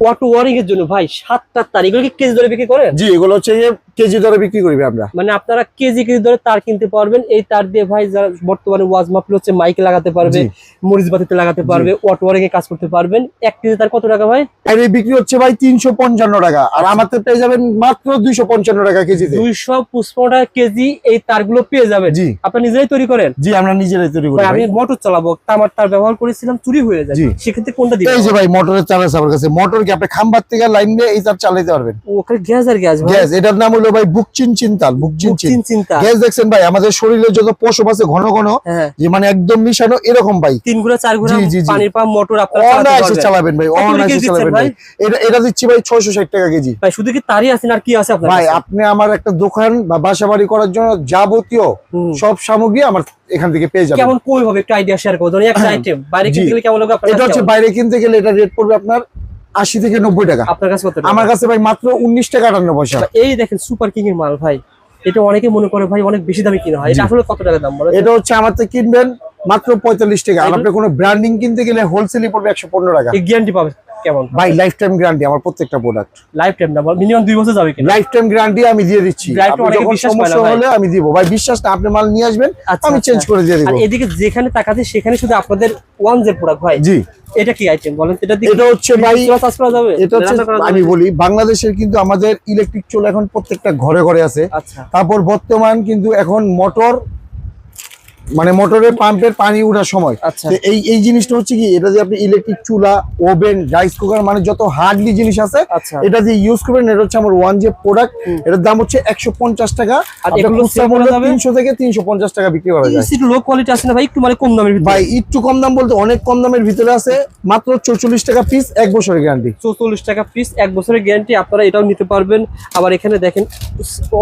Auto wiring এর জন্য ভাই 7টা তার, এগুলো কি কেজি দরে বিক্রি করেন? জি, এগুলো হচ্ছে কেজি দরে বিক্রি করবে আমরা। মানে আপনারা কেজি দরে তার কিনতে পারবেন। এই তার দিয়ে ভাই যারা বর্তমানে ওয়াজ মাহফিল হচ্ছে মাইকে লাগাতে পারবে, মরিচ বাতিতে লাগাতে পারবে, অটো ওয়ারিং এ কাজ করতে পারবেন। 1 কেজি তার কত টাকা ভাই? আর এই বিক্রি হচ্ছে ভাই 355 টাকা, আর আমাদের পেয়ে যাবেন মাত্র 255 টাকা কেজিতে। 255 টাকা কেজি এই তারগুলো পেয়ে যাবেন। জি, আপনি নিজেরাই তৈরি করেন? জি, আমরা নিজেরাই তৈরি করি। আমি মোটর চালাবো, তামার তার ব্যবহার করেছিলাম, চুরি হয়ে যায়, সেক্ষেত্রে কোনটা দিবেন? এই যে ভাই মোটরের চার্জ আমার কাছে, মোটর কি আপনি খাম্বার থেকে লাইন দিয়ে এই তার চালাতে পারবেন। ওখানে গ্যাস আর গ্যাস ভাই। গ্যাস, এটার নাম হলো ভাই বুকচিন তাল। বুকচিন গ্যাস দেখছেন ভাই, আমাদের শরীরে যত পশম আছে ঘন ঘন, যে মানে একদম মিশানো এরকম ভাই 3 গুণা 4 গুণা পানির পাম্প মোটর আপনারা চালাবেন ভাই, অনায়াসে চালাবেন ভাই। এটা দিচ্ছি ভাই 660 টাকা কেজি ভাই। শুধু কি তারই আছে আর কি আছে আপনার ভাই? আপনি আমার একটা দোকান বা বাসাবাড়ি করার জন্য যাবতীয় সব সামগ্রী আমার এখান থেকে পেয়ে যাবেন। কেমন কই হবে, একটা আইডিয়া শেয়ার করুন। ধরুন একটা আইটেম বাইরে কিনতে গেলে কেমন লাগবে আপনার? এটা হচ্ছে বাইরে কিনতে গেলে এটা রেট পড়বে আপনার 80 থেকে 90 টাকা। আপনার কাছে কত টাকা? আমার কাছে ভাই মাত্র 19 টাকা 58 পয়সা। এই দেখেন সুপার কিং এর মাল ভাই, এটা অনেকে মনে করে ভাই অনেক বেশি দামে কিনা হয়, এটা আসলে কত টাকা দাম বলেন? এটা হচ্ছে আমার থেকে কিনবেন মাত্র 45 টাকা, আর আপনি কোনো ব্র্যান্ডিং কিনতে গেলে হোলসেলে পড়বে 115 টাকা। এই গ্যারান্টি পাবে কেমন ভাই? লাইফ টাইম গ্যারান্টি আমার প্রত্যেকটা প্রোডাক্ট। লাইফ টাইম না, মিনিমাম 2 বছর যাবে কিনা? লাইফ টাইম গ্যারান্টি আমি দিয়ে দিচ্ছি। যখন সমস্যা হলে আমি দিব ভাই, বিশ্বাস না, আপনি মাল নিয়ে আসবেন, আমি চেঞ্জ করে দিয়ে দেব। আর এদিকে যেখানে তাকাতে সেখানে শুধু আপনাদের ওয়ান জের প্রোডাক্ট ভাই। জি, এটা কি আইটেম বলেন? এটা হচ্ছে ভাই, চাষ করা যাবে? এটা হচ্ছে আমি বলি, বাংলাদেশের কিন্তু আমাদের ইলেকট্রিক চুলা এখন প্রত্যেকটা ঘরে ঘরে আছে। আচ্ছা, তারপর বর্তমান কিন্তু এখন মোটর, মানে মোটরের পাম্পের পানি ওঠার সময় এই জিনিসটা হচ্ছে কি, এটা যে আপনি ইলেকট্রিক চুলা, ওভেন, রাইস কুকার, মানে যত হার্ডলি জিনিস আছে এটা দিয়ে ইউজ করবেন। এটা হচ্ছে আমার ওয়ান যে প্রোডাক্ট, এটার দাম হচ্ছে 150 টাকা, আর এগুলো 300 থেকে 350 টাকা বিক্রি করা যায়। একটু লো কোয়ালিটি আছে না ভাই, একটু মানে কম দামের ভিতরে? ভাই একটু কম দাম বলতে অনেক কম দামের ভিতরে আছে, মাত্র 44 টাকা পিস, 1 বছরের গ্যারান্টি। 44 টাকা পিস, 1 বছরের গ্যারান্টি, আপনারা এটাও নিতে পারবেন। আবার এখানে দেখেন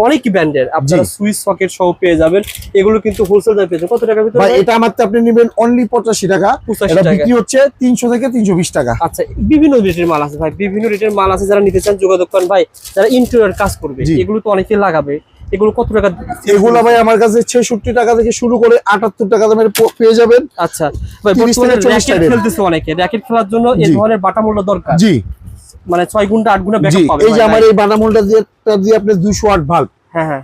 অনেক ব্র্যান্ডের আপনারা সুইচ সকেট সহ পেয়ে যাবেন। এগুলো কিন্তু হোলসেল দামে পেয়ে যাবেন। কত টাকা ভিতরে ভাই? এটা আমারতে আপনি নেবেন অনলি 85 টাকা, এটা বিক্রি হচ্ছে 300 থেকে 320 টাকা। আচ্ছা, বিভিন্ন রেটের মাল আছে ভাই, বিভিন্ন রেটের মাল আছে। যারা নিতে চান যোগাযোগ করেন ভাই, যারা ইন্টেরিয়র কাজ করবে, এগুলো তো অনেকে লাগাবে। এগুলো কত টাকা? এগুলো ভাই আমার কাছে 66 টাকা থেকে শুরু করে 78 টাকা দামের পেয়ে যাবেন। আচ্ছা ভাই, বর্তমানে র‍্যাকেট খেলতেছে অনেকে, র‍্যাকেট খেলার জন্য এই ধরনের বাটামোল্ডা দরকার। জি, মানে 6 গুণ 8 গুণ ব্যাকআপ পাবে। এই যে আমার এই বাটামোল্ডা দিয়ে আপনি 200 ওয়াট ভাল্ব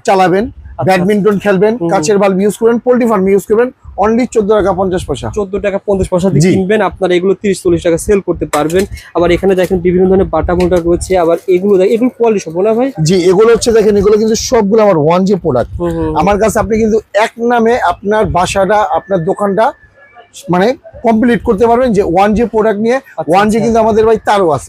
চালাবেন, ব্যাডমিন্টন খেলবেন, কাচের বাল্ব ইউজ করবেন, পোল্ট্রি ফার্ম ইউজ করবেন, অনলি 14 টাকা 50 পয়সা। 14 টাকা 50 পয়সা দিয়ে কিনবেন, আপনারা এগুলো 30-40 টাকা সেল করতে পারবেন। আবার এখানে দেখেন বিভিন্ন ধরনের বাটা মোল্ডা রয়েছে। আবার এগুলো কোয়ালিটি সব না ভাই? জি, এগুলো হচ্ছে দেখেন, এগুলো কিন্তু সবগুলো আমার ওয়ান জি প্রোডাক্ট। আমার কাছে আপনি কিন্তু এক নামে আপনার বাসাটা, আপনার দোকানটা মানে কমপ্লিট করতে পারবেন, যে ওয়ান জি প্রোডাক্ট নিয়ে। ওয়ান জি কিন্তু আমাদের ভাই তারও আছে।